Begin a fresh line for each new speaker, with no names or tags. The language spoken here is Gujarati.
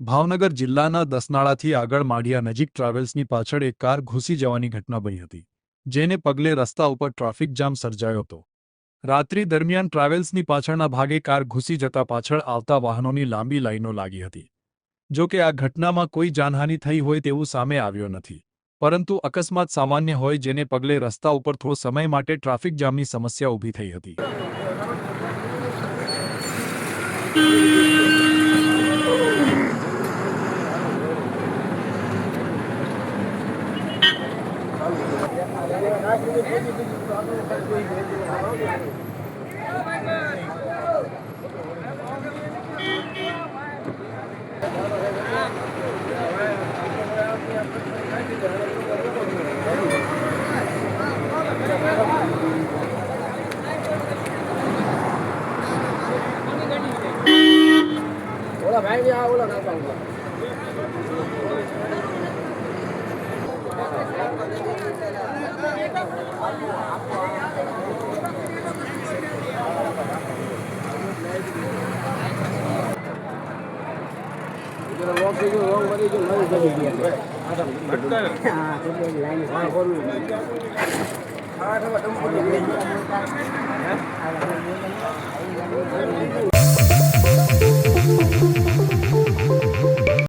ભાવનગર જિલ્લાના દસનાળાથી આગળ માળિયા નજીક ટ્રાવેલ્સની પાછળ એક કાર ઘૂસી જવાની ઘટના બની હતી, જેને પગલે રસ્તા ઉપર ટ્રાફિક જામ સર્જાયો હતો। રાત્રિ દરમિયાન ટ્રાવેલ્સની પાછળના ભાગે કાર ઘૂસી જતા પાછળ આવતા વાહનોની લાંબી લાઈનો લાગી હતી। જો કે આ ઘટનામાં કોઈ જાનહાનિ થઈ હોય તેવું સામે આવ્યો નથી, પરંતુ અકસ્માત સામાન્ય હોય જેને પગલે રસ્તા ઉપર થોડો સમય માટે ટ્રાફિક જામની સમસ્યા ઊભી થઈ હતી।
ઓલા ભાઈ ને આ ઓલા નાખા ઓલા લોક થઈ ગયો રોંગ વળી ગયો નવી જડી ગયા હા એટલે લાઈન હા બોલું હા